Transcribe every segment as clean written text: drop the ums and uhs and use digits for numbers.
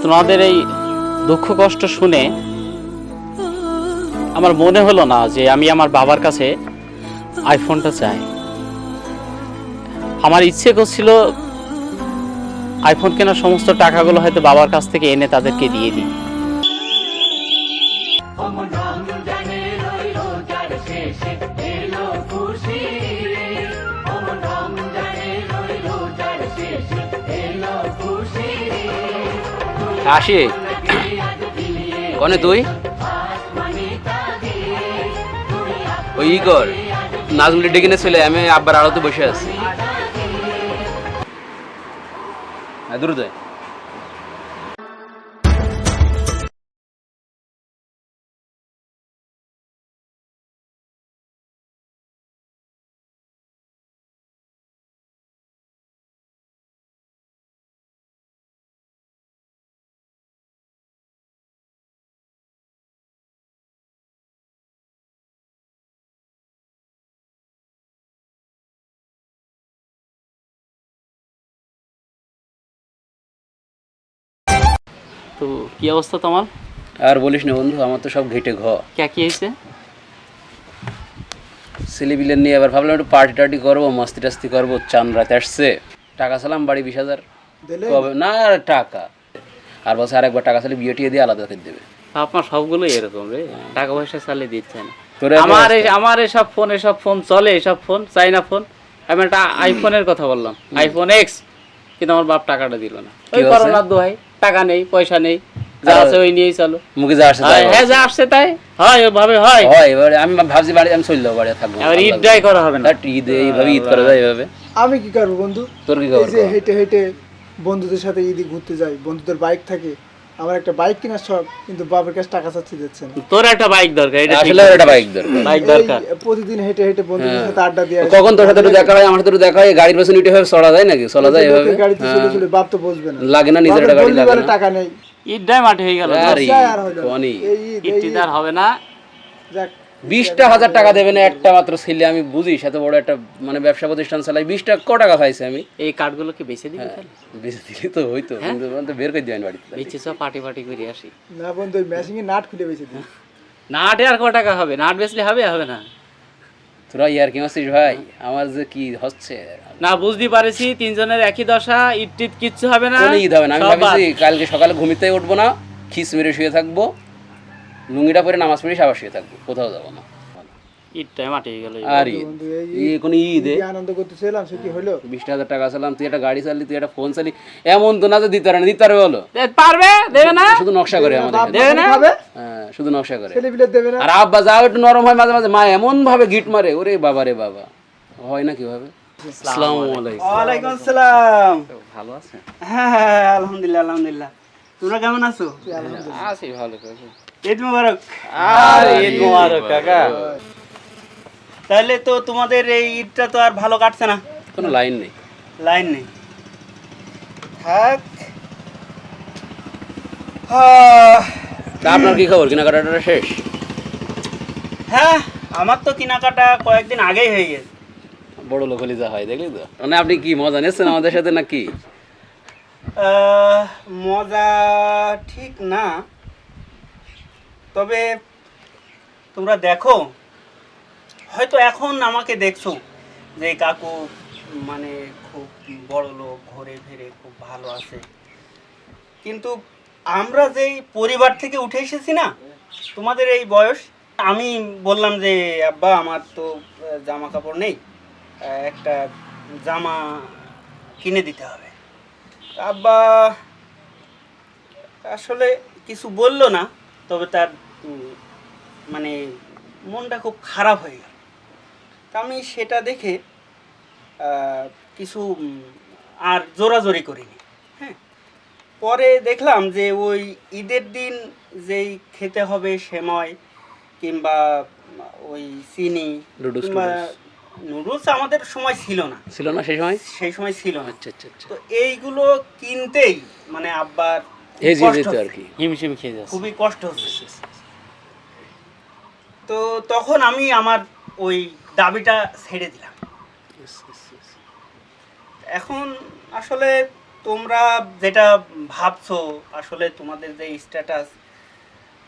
তোমাদের এই দুঃখ কষ্ট শুনে আমার মনে হলো না যে আমি আমার বাবার কাছে আইফোনটা চাই। আমার ইচ্ছে করছিল আইফোন কেনার সমস্ত টাকাগুলো হয়তো বাবার কাছ থেকে এনে তাদেরকে দিয়ে দিই। আসি কনে তুই ওই ই কর নাজমুলি ডেকে নিয়ে চলে আমি আব্বার আড়তে বসে আছি। দূর যায় তো কি অবস্থা তোমার? আর বলিস না বন্ধু, আমার তো সব ঘেটে ঘ। কি হয়েছে? ছেলেপিলের নিয়ে এবার ভাবলাম একটু পার্টি টার্টি করবো, মাস্তি টাস্তি করবো। চান রাতে আসছে, টাকা চালাম বাড়ি 20,000 কবে না টাকা, আর বলছে আর একবার টাকা চালিয়ে বিয়ে টিয়ে দিয়ে আলাদা করে দেবে। আপনার সবগুলোই এরকম রে, টাকা পয়সা চালিয়ে দিচ্ছে না। আমার এসব ফোন চলে, এসব ফোন চাইনা ফোন। আমি একটা আইফোনের কথা বললাম, আইফোন এক্স, কিন্তু আমার বাপ টাকাটা দিল না। ওই করোনার দোহাই, টাকা নেই পয়সা নেই, যা আছে ওই নিয়েই চলো। মুখে যা আসছে তাই, হ্যাঁ যা আসছে তাই হয়, ওইভাবে হয়। এবারে আমি ভাবছি বাড়ি আমি চলে যাবো, বাড়ি থাকবো। এবার ঈদটাই করা হবে না, ঈদ এইভাবে ঈদ করা যায় এইভাবে। আমি কি করবো বন্ধু? তোর কি খবর? হেঁটে হেঁটে বন্ধুদের সাথে ঈদে ঘুরতে যাই, বন্ধুদের বাইক থাকে, আমার একটা বাইক কেনার শখ, কিন্তু বাবার কাছে টাকা চাচ্ছি দিচ্ছে না। তোর একটা বাইক দরকার, এটা আসলে একটা বাইক দরকার, বাইক দরকার। প্রতিদিন হেঁটে হেঁটে বন্ধুদের সাথে আড্ডা দিয়ে কখন তোর সাথে দেখা হয়, আমার সাথে দেখা হয়, গাড়ির পেছনে উঠে এভাবে চলা যায় নাকি? চলা যায় এভাবে? গাড়িতে চলে চলে বাপ তো বসবে না, লাগে না, নিজের একটা গাড়ি লাগে না। টাকা নেই, ঈদটাই মাঠে হয়ে গেল, ঈদ আর হবে না। যাক 20,000 টাকা দেবে না একটা মাত্র ছেলে, আমি বুঝি সাথে বড় একটা মানে ব্যবসা প্রতিষ্ঠান চালাই, 20 টাকা ক টাকা পাইছে আমি? এই কার্ডগুলো কি বেচে দিবি? বেশি দিলে তো হইতো, কিন্তু বের করে দিবেন বাড়িতে। বেচে সব পার্টি করে আসি না বন্ধু, ম্যাচিং এ নাট খুলে বেঁচে দিই। নাটে আর ক টাকা হবে? নাট বেচলে হবে না? তোরা ইয়ার কি মাসিস ভাই, আমার যে কি হচ্ছে না বুঝতে পারছি, তিনজনের একই দশা, ঈদ টিদ কিচ্ছু হবে না, কোনো ঈদ হবে না। আমি ভাবছি কালকে সকালে ঘুমিতে উঠবো না, খিস মেরে শুয়ে থাকবো, লুঙ্গিটা পরে নামাজ পড়ে আবার শুয়ে থাকবো, কোথাও যাবো না। ঈদটাই মাঠে হয়ে গেল। আর ঈদ কোন ঈদে আনন্দ করতেছিলাম, সে কি হলো? 20,000 টাকা চালাম, তুই একটা গাড়ি চালি, তুই একটা ফোন চালি, এমন তো না যে দিতে পারে না। দিতে পারবে বলো? পারবে, দেবে না, শুধু নকশা করে আমাদের, দেবে না, হ্যাঁ শুধু নকশা করে। ছেলেপিলে দেবে না। আর আব্বা যাও একটু নরম হয় মাঝে মাঝে, মা এমন ভাবে গিট মারে, ওরে বাবা রে বাবা, হয় না কিভাবে? আসসালামু আলাইকুম। ওয়ালাইকুম আসসালাম। ভালো আছে? হ্যাঁ আলহামদুলিল্লাহ আলহামদুলিল্লাহ। তোমরা কেমন আছো? আছি ভালো। ঈদ মোবারক। আর ঈদ মোবারক কাকা। তাহলে তো তোমাদের এই ঈদটা তো আর ভালো কাটছে না, কোনো লাইন নেই, লাইন নেই। থাক। হ্যাঁ তা আপনার কি খবর, কেনাকাটাটা শেষ? হ্যাঁ, আমার তো কেনাকাটা কয়েকদিন আগেই হয়ে গেছে। বড় লোক হলে যা হয়, দেখলি তো। মানে আপনি কি মজা নিচ্ছেন আমাদের সাথে নাকি? মজা ঠিক না, তবে তোমরা দেখো, হয়তো এখন আমাকে দেখছো যে কাকু মানে খুব বড় লোক, ঘুরে ফিরে খুব ভালো আছে, কিন্তু আমরা যেই পরিবার থেকে উঠে এসেছি না, তোমাদের এই বয়স, আমি বললাম যে আব্বা আমার তো জামা কাপড় নেই, একটা জামা কিনে দিতে হবে। আব্বা আসলে কিছু বললো না, তবে তার মানে মনটা খুব খারাপ হয়ে গেল। তা আমি সেটা দেখে কিছু আর জোরাজোরি করিনি। হ্যাঁ, পরে দেখলাম যে ওই ঈদের দিন যেই খেতে হবে সেমাই কিংবা ওই চিনি কিংবা নুডলস আমাদের সময় ছিল না সেই সময় ছিল না। আচ্ছা আচ্ছা আচ্ছা। তো এইগুলো কিনতেই মানে আব্বার আর কি হিমশিম খেয়ে যাচ্ছে, খুবই কষ্ট হচ্ছে। তো তখন আমি আমার ওই দাবিটা ছেড়ে দিলাম। এখন আসলে তোমরা যেটা ভাবছো আসলে তোমাদের যে স্ট্যাটাস,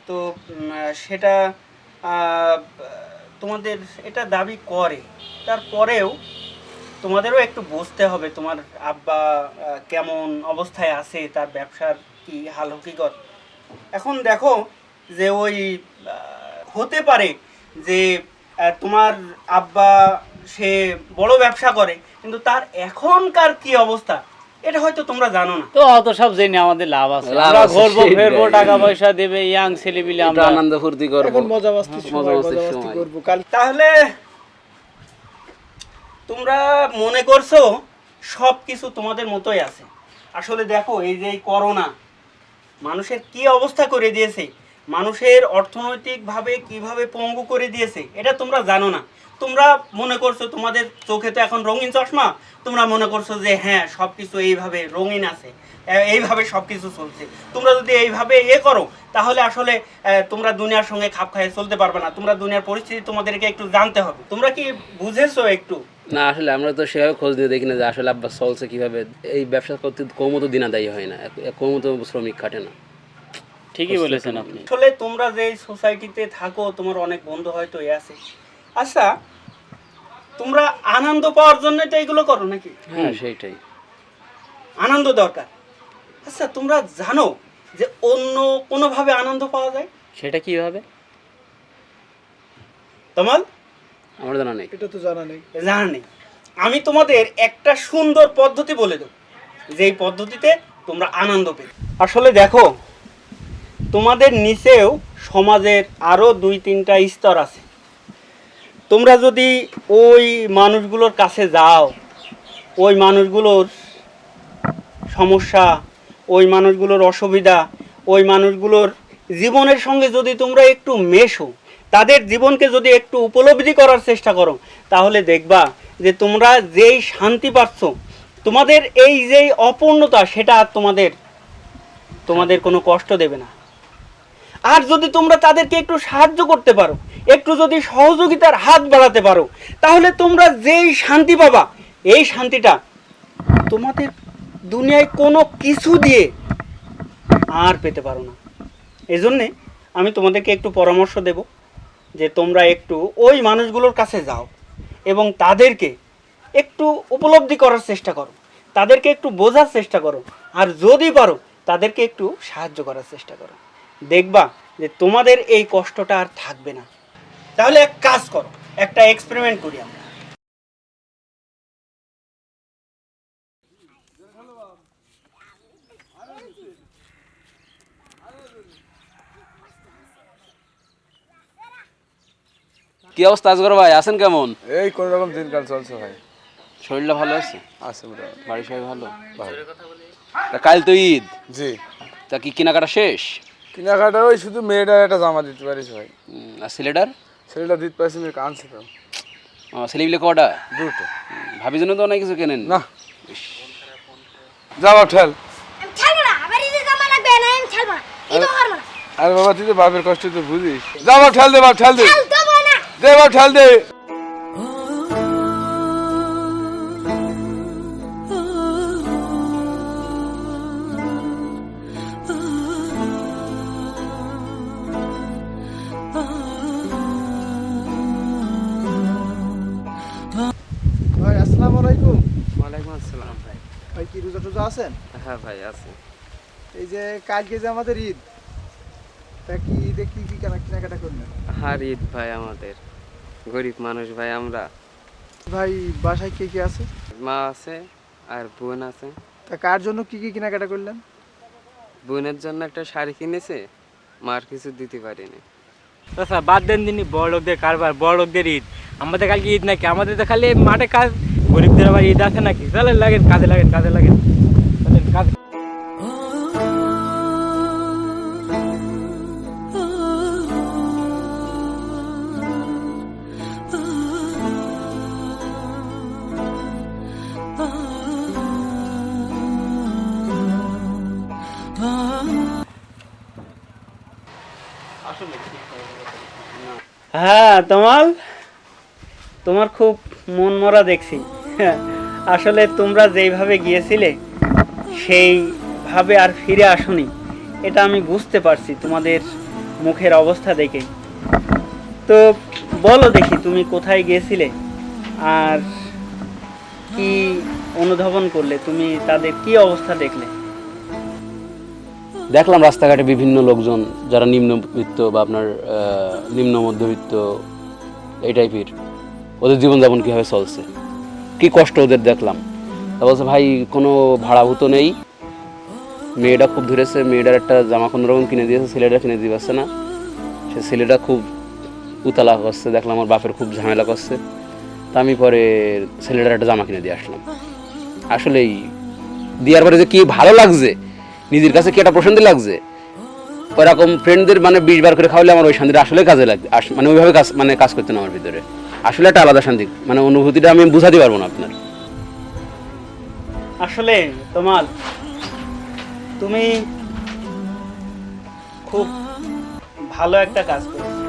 তো সেটা তোমাদের এটা দাবি করে, তারপরেও তোমাদেরও একটু বুঝতে হবে তোমার আব্বা কেমন অবস্থায় আছে, তার ব্যবসার কি হাল হকিকত। এখন দেখো যে ওই হতে পারে যে তোমার আব্বা সে বড় ব্যবসা করে, কিন্তু তার এখনকার কি অবস্থা এটা হয়তো তোমরা জানো না। তো অত সব জেনে আমাদের লাভ আছে, লাভ আমরা আছে, ঘুরবো সেটাই। ফেরবো, টাকা পয়সা দেবে ইয়াং ছেলেপিলে, আমরা আমরা আনন্দ ফুর্তি করবো। এখন মজা মাস্তি সময়, মজা মাস্তির মজা মাস্তি সময়। করবো কাল। তাহলে তোমরা মনে করছো সব কিছু তোমাদের মতোই আছে। আসলে দেখো এই যে এই করোনা মানুষের কি অবস্থা করে দিয়েছে, মানুষের অর্থনৈতিকভাবে কিভাবে পঙ্গু করে দিয়েছে এটা তোমরা জানো না। তোমরা মনে করছো তোমাদের চোখে তো এখন রঙিন চশমা, তোমরা মনে করছো যে হ্যাঁ সব কিছু এইভাবে রঙিন আছে, এইভাবে সব কিছু চলছে। তোমরা যদি এইভাবে করো তাহলে আসলে তোমরা দুনিয়ার সঙ্গে খাপ খাইয়ে চলতে পারবে না। তোমরা দুনিয়ার পরিস্থিতি তোমাদেরকে একটু জানতে হবে। তোমরা কি বুঝেছো একটু? না আসলে আমরা তো সেভাবে খোঁজ নিয়ে দেখি না যে আসলে আব্বা চলছে কিভাবে। এই ব্যবসা করতে কমও তো দিনাদায়ী হয় না, কমও তো শ্রমিক খাটে না। ঠিকই বলেছেন আপনি। আসলে তোমরা যে সোসাইটিতে থাকো তোমার অনেক বন্ধু হয়তো আছে। আচ্ছা, তোমরা আনন্দ পাওয়ার জন্য তো এগুলো করো নাকি? হ্যাঁ সেইটাই। আনন্দ দরকার। আচ্ছা, তোমরা জানো যে অন্য কোনোভাবে আনন্দ পাওয়া যায়? সেটা কিভাবে? তোমার আমার জানা নেই। এটা তো জানা নেই। জানা নেই। আমি তোমাদের একটা সুন্দর পদ্ধতি বলে দেব, যেই পদ্ধতিতে তোমরা আনন্দ পেতে। আসলে দেখো, তোমাদের নিচেও সমাজের আরও 2-3টা স্তর আছে। তোমরা যদি ওই মানুষগুলোর কাছে যাও, ওই মানুষগুলোর সমস্যা, ওই মানুষগুলোর অসুবিধা, ওই মানুষগুলোর জীবনের সঙ্গে যদি তোমরা একটু মেশো, তাদের জীবনকে যদি একটু উপলব্ধি করার চেষ্টা করো, তাহলে দেখবা যে তোমরা যেই শান্তি পাচ্ছ, তোমাদের এই যেই অপূর্ণতা সেটা আর তোমাদের কোনো কষ্ট দেবে না। আর যদি তোমরা তাদেরকে একটু সাহায্য করতে পারো, একটু যদি সহযোগিতার হাত বাড়াতে পারো, তাহলে তোমরা যেই শান্তি পাবা, এই শান্তিটা তোমাদের দুনিয়ায় কোনো কিছু দিয়ে আর পেতে পারো না। এই জন্যে আমি তোমাদেরকে একটু পরামর্শ দেব যে তোমরা একটু ওই মানুষগুলোর কাছে যাও এবং তাদেরকে একটু উপলব্ধি করার চেষ্টা করো, তাদেরকে একটু বোঝার চেষ্টা করো, আর যদি পারো তাদেরকে একটু সাহায্য করার চেষ্টা করো। দেখবা যে তোমাদের এই কষ্টটা আর থাকবে না। তাহলে এক কাজ করো, একটা এক্সপেরিমেন্ট করি আমরা। কি অবস্থা আজগর ভাই, আছেন কেমন? এই কোন রকম দিনকাল চলছে ভাই। শরীরটা ভালো আছে? আছে মোটামুটি। বাড়ির সবাই ভালো? তা কাল তো ঈদ, জি, তা কি কেনাকাটা শেষ? কেনাকাটা ওই শুধু মেয়েটার একটা জামা দিতে পারিস ভাই। আর ছেলেটার? ছেলেটা দিতে পারছি মেয়ে কানছে তো। ছেলেগুলো কটা? দুটো। ভাবির জন্য তো অনেক কিছু কেনেন না, যাও ঠেল। আমি ছাড়বো না, আবার এই যে জামা লাগবে না, আমি ছাড়বো না, এই তো পারবো না, আরে বাবা তুই তো বাপের কষ্ট তো বুঝিস। যাও বাপ ঠেল দে, বাপ ঠেল দে, ছাল দেবো না। দে বাপ ঠেল দে। ভাই আসসালামু আলাইকুম। ওয়ালাইকুম আসসালাম ভাই। ভাই কি রোজা টোজা আছেন? হ্যাঁ ভাই আছে। এই যে কালকে যে আমাদের ঈদ, তা কি ঈদে কি কি কেনাকাটা করলেন? হার ঈদ ভাই, আমাদের গরিব মানুষ ভাই আমরা। ভাই বাসায় কে কে আছে? মা আছে আর বোন আছে। তা কার জন্য কি কি কেনাকাটা করলেন? বোনের জন্য একটা শাড়ি কিনেছে, মার কিছু দিতে পারিনি। আচ্ছা বাদ দেন দিনই বড় লোকদের কারবার, বড় লোকদের ঈদ। আমাদের কালকে ঈদ নাকি? আমাদের তো খালি মাঠে কাজ। গরিবদের আবার ঈদ আছে নাকি? তাহলে লাগেন কাজে, লাগেন কাজে, লাগেন কাজে। হ্যাঁ তোমার খুব মন মরা দেখছি। আসলে তোমরা যেইভাবে গিয়েছিলে সেইভাবে আর ফিরে আসোনি, এটা আমি বুঝতে পারছি তোমাদের মুখের অবস্থা দেখে। তো বলো দেখি, তুমি কোথায় গিয়েছিলে আর কি অনুধাবন করলে, তুমি তাদের কি অবস্থা দেখলে? দেখলাম রাস্তাঘাটে বিভিন্ন লোকজন যারা নিম্নবিত্ত বা আপনার নিম্ন মধ্যবিত্ত এই টাইপের, ওদের জীবনযাপন কীভাবে চলছে, কি কষ্ট ওদের দেখলাম। তা বলছে ভাই কোনো ভাড়াভূত নেই, মেয়েটা খুব ধরেছে, মেয়েটার একটা জামা কোনো রকম কিনে দিয়েছে, ছেলেটা কিনে দিয়ে পারছে না, সে ছেলেটা খুব উতলা করছে, দেখলাম আমার বাপের খুব ঝামেলা করছে। তা আমি পরে ছেলেটার একটা জামা কিনে দিয়ে আসলাম। আসলেই দেওয়ার পরে যে কি ভালো লাগছে, নিজের কাছে কি একটা প্রশান্তি লাগছে, ওরকম ফ্রেন্ডদের মানে 20 বার করে খাওয়ালে আমার ওই শান্তিটা আসলে কাজে লাগে, মানে ওইভাবে কাজ করতে না আমার ভিতরে, আসলে একটা আলাদা শান্তি, মানে অনুভূতিটা আমি বুঝাতে পারবো না আপনার। আসলে তোমার, তুমি খুব ভালো একটা কাজ করেছো,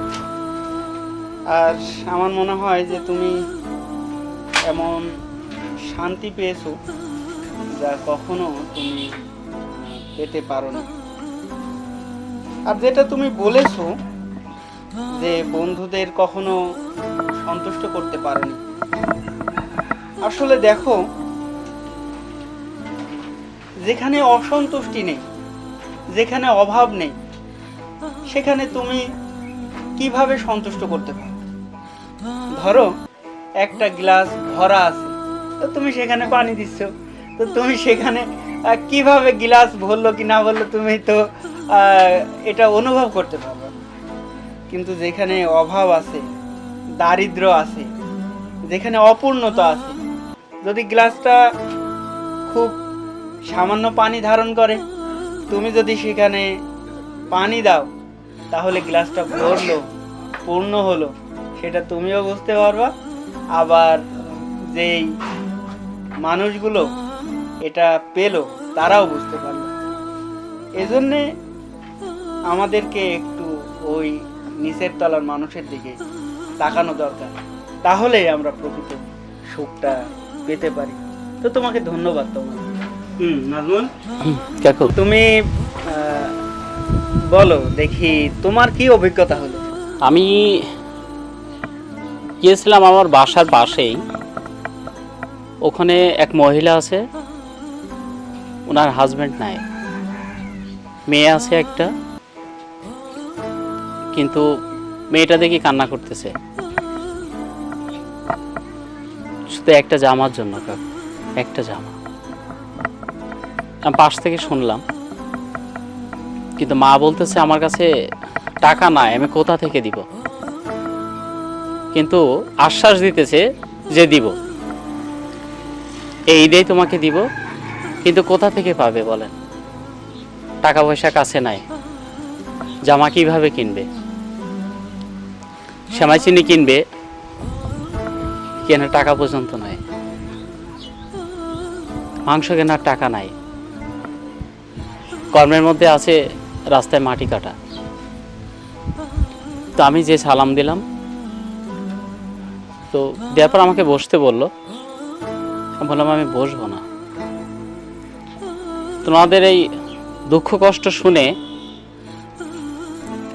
আর আমার মনে হয় যে তুমি এমন শান্তি পেয়েছো যা কখনো তুমি পেতে পারো না। আর যেটা তুমি বলেছো যে বন্ধুদের কখনো সন্তুষ্ট করতে পারোনি, আসলে দেখো, যেখানে অসন্তুষ্টি নেই, যেখানে অভাব নেই, সেখানে তুমি কিভাবে সন্তুষ্ট করতে পারো? ধরো একটা গ্লাস ভরা আছে, তো তুমি সেখানে পানি দিচ্ছ, তো তুমি সেখানে কিভাবে গ্লাস ভরলো কি না ভরলো তুমি তো এটা অনুভব করতে পারবে না। কিন্তু যেখানে অভাব আছে, দারিদ্র আছে, যেখানে অপূর্ণতা আছে, যদি গ্লাসটা খুব সামান্য পানি ধারণ করে, তুমি যদি সেখানে পানি দাও, তাহলে গ্লাসটা ভরলো, পূর্ণ হলো, সেটা তুমিও বুঝতে পারবা, আবার যেই মানুষগুলো এটা পেলো তারাও বুঝতে পারলো। এজন্যে আমাদেরকে একটু ওই নিচের তলার মানুষের দিকে তাকানো দরকার, তাহলেই আমরা প্রকৃত সুখটা পেতে পারি। তো তোমাকে ধন্যবাদ। তোমার নাজমুল, তুমি বলো দেখি, তোমার কি অভিজ্ঞতা হলো? আমি গিয়েছিলাম আমার বাসার পাশেই, ওখানে এক মহিলা আছে, ওনার হাজবেন্ড নাই, মেয়ে আছে একটা, কিন্তু মেয়েটা দেখি কান্না করতেছে শুধু একটা জামার জন্য, একটা জামা। আমি পাশ থেকে শুনলাম, কিন্তু মা বলতেছে আমার কাছে টাকা নাই, আমি কোথা থেকে দিব, কিন্তু আশ্বাস দিতেছে যে দিব, এই ঈদেই তোমাকে দিব, কিন্তু কোথা থেকে পাবে বলেন, টাকা পয়সা কাছে নাই, জামা কিভাবে কিনবে, সেমাই চিনি কিনবে, কেনার টাকা পর্যন্ত নাই, মাংস কেনার টাকা নাই, কর্মের মধ্যে আছে রাস্তায় মাটি কাটা। তো আমি যে সালাম দিলাম, তো দেওয়ার পর আমাকে বসতে বললো, বললাম আমি বসবো না। তোমাদের এই দুঃখ কষ্ট শুনে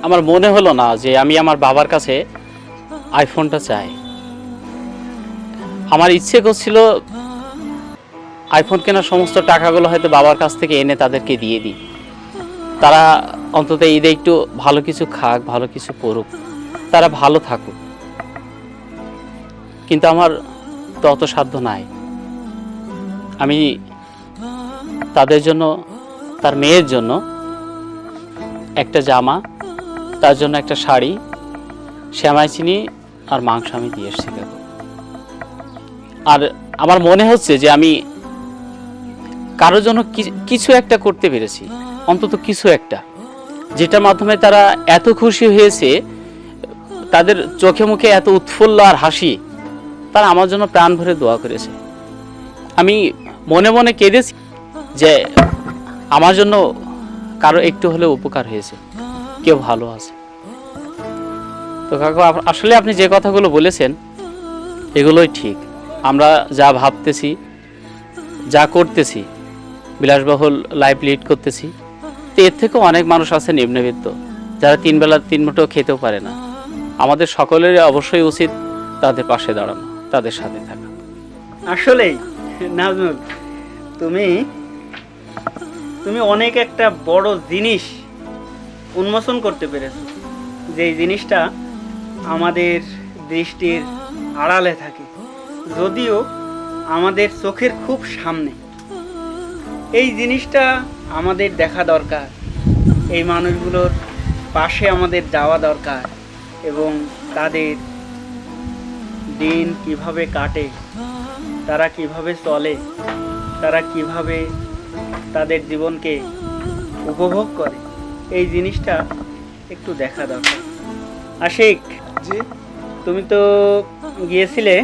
আমার মনে হলো না যে আমি আমার বাবার কাছে আইফোনটা চাই। আমার ইচ্ছে করছিল আইফোন কেনার সমস্ত টাকাগুলো হয়তো বাবার কাছ থেকে এনে তাদেরকে দিয়ে দিই, তারা অন্তত ঈদে একটু ভালো কিছু খাক, ভালো কিছু পড়ুক, তারা ভালো থাকুক। কিন্তু আমার তো অত সাধ্য নাই। আমি তাদের জন্য, তার মেয়ের জন্য একটা জামা, তার জন্য একটা শাড়ি, সেমাই চিনি আর মাংস আমি দিয়ে এসেছি। আর আমার মনে হচ্ছে যে আমি কারোর জন্য কিছু একটা করতে পেরেছি, অন্তত কিছু একটা, যেটার মাধ্যমে তারা এত খুশি হয়েছে, তাদের চোখে মুখে এত উৎফুল্ল আর হাসি, তারা আমার জন্য প্রাণ ভরে দোয়া করেছে। আমি মনে মনে কেঁদেছি যে আমার জন্য কারো একটু হলেও উপকার হয়েছে, কেউ ভালো আছে। তো কাকু, আসলে আপনি যে কথাগুলো বলেছেন এগুলোই ঠিক। আমরা যা ভাবতেছি, যা করতেছি, বিলাসবহুল লাইফ লিড করতেছি। তো এর থেকেও অনেক মানুষ আছে নিম্নবিত্ত, যারা 3 বেলা 3 মুঠো খেতেও পারে না। আমাদের সকলেরই অবশ্যই উচিত তাদের পাশে দাঁড়ানো, তাদের সাথে থাকা। আসলেই নাজমুল, তুমি তুমি অনেক একটা বড় জিনিস উন্মোচন করতে পেরেছো, যেই জিনিসটা আমাদের দৃষ্টির আড়ালে থাকে, যদিও আমাদের চোখের খুব সামনে। এই জিনিসটা আমাদের দেখা দরকার, এই মানুষগুলোর পাশে আমাদের যাওয়া দরকার, এবং তাদের দিন কিভাবে কাটে, তারা কিভাবে চলে, তারা কিভাবে তাদের জীবনকে উপভোগ করে, এই জিনিসটা একটু দেখা দরকার। আশিক, জি, তুমি তো গিয়েছিলে,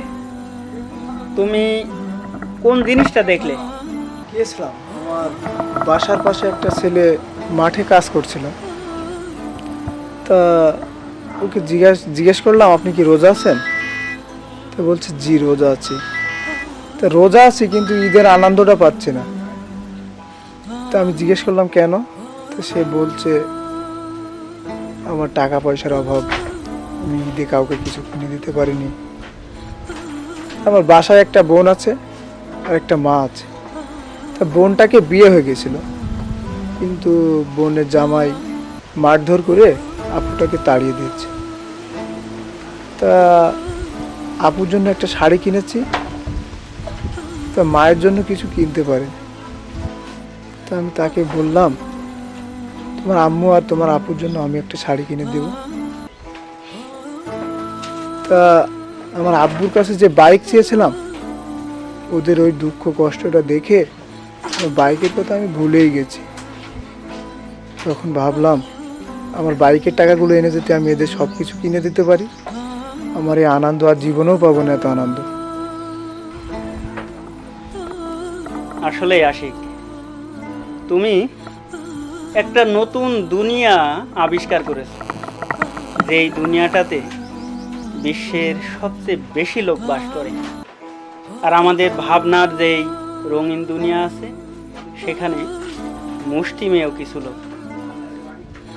তুমি কোন জিনিসটা দেখলে? গিয়েছিলাম, আমার বাসার পাশে একটা ছেলে মাঠে কাজ করছিল। তা ওকে জিজ্ঞেস করলাম, আপনি কি রোজা আছেন? তো বলছে, জি রোজা আছি। তা রোজা আছি কিন্তু ঈদের আনন্দটা পাচ্ছি না। তা আমি জিজ্ঞেস করলাম কেন? তো সে বলছে, আমার টাকা পয়সার অভাব, আমি ঈদে কাউকে কিছু কিনে দিতে পারিনি। আমার বাসায় একটা বোন আছে আর একটা মা আছে। তা বোনটাকে বিয়ে হয়ে গেছিল, কিন্তু বোনের জামাই মারধর করে আপুটাকে তাড়িয়ে দিয়েছে। তা আপুর জন্য একটা শাড়ি কিনেছি, তা মায়ের জন্য কিছু কিনতে পারিনি। তা আমি তাকে বললাম, তোমার আম্মু আর তোমার আপুর জন্য আমি একটা শাড়ি কিনে দেব। তা আমার আব্বুর কাছে যে বাইক চেয়েছিলাম, ওদের ওই দুঃখ কষ্টটা দেখে বাইকের কথা আমি ভুলেই গেছি। তখন ভাবলাম, আমার বাইকের টাকাগুলো এনে যদি আমি এদের সব কিছু কিনে দিতে পারি, আমার এই আনন্দ আর জীবনেও পাবো না এত আনন্দ। আসলে আশিক, তুমি একটা নতুন দুনিয়া আবিষ্কার করেছো, যেই দুনিয়াটাতে বিশ্বের সবচেয়ে বেশি লোক বাস করে। আর আমাদের ভাবনার যেই রঙিন দুনিয়া আছে, সেখানে মুষ্টিমেয় কিছু লোক।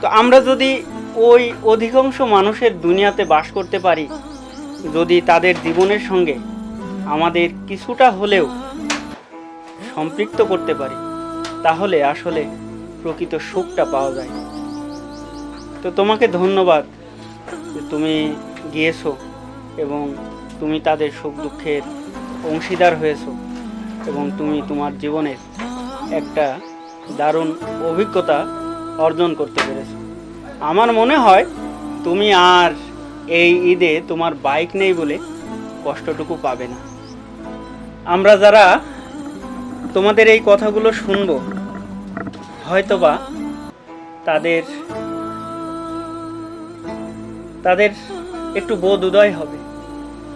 তো আমরা যদি ওই অধিকাংশ মানুষের দুনিয়াতে বাস করতে পারি, যদি তাদের জীবনের সঙ্গে আমাদের কিছুটা হলেও সম্পৃক্ত করতে পারি, তাহলে আসলে প্রকৃত সুখটা পাওয়া যায়। তো তোমাকে ধন্যবাদ যে তুমি গিয়েছো এবং তুমি তাদের সুখ দুঃখের অংশীদার হয়েছো, এবং তুমি তোমার জীবনের একটা দারুণ অভিজ্ঞতা অর্জন করতে পেরেছো। আমার মনে হয় তুমি আর এই ঈদে তোমার বাইক নেই বলে কষ্টটুকু পাবে না। আমরা যারা তোমাদের এই কথাগুলো শুনবো, হয়তোবা তাদের একটু বোধ উদয় হবে।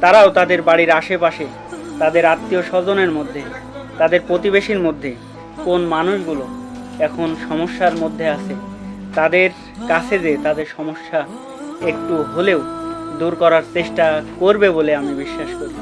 তারাও তাদের বাড়ির আশেপাশে, তাদের আত্মীয় স্বজনের মধ্যে, তাদের প্রতিবেশীর মধ্যে কোন মানুষগুলো এখন সমস্যার মধ্যে আছে, তাদের কাছে যে তাদের সমস্যা একটু হলেও দূর করার চেষ্টা করবে বলে আমি বিশ্বাস করি।